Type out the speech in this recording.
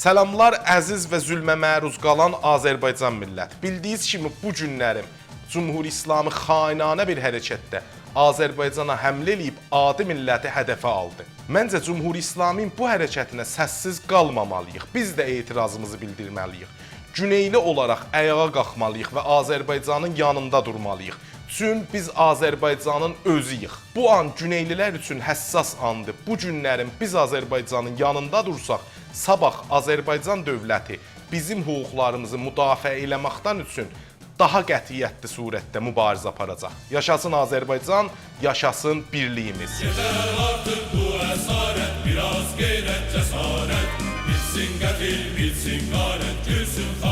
Səlamlar əziz və zülmə məruz qalan Azərbaycan milləti. Bildiyiniz kimi bu günlərim Cümhur-İslami xainanə bir hərəkətdə Azərbaycana həmlə eləyib adi milləti hədəfə aldı. Məncə Cümhur-İslamin bu hərəkətinə səssiz qalmamalıyıq. Biz də etirazımızı bildirməliyik. Güneyli olaraq ayağa qalxmalıyıq və Azərbaycanın yanında durmalıyıq. Çünki biz Azərbaycanın özüyük. Bu an Güneylilər üçün həssas andır. Bu günlərin biz Azərbaycanın yanında dursaq, sabah Azərbaycan dövləti bizim hüquqlarımızı müdafiə eləməkdən üçün daha qətiyyətli surətdə mübarizə aparacaq. Yaşasın Azərbaycan, yaşasın birliyimiz. Yeter artık bu esaret, biraz gayret cesaret. Bitsin qətil, bitsin qaret, gülsün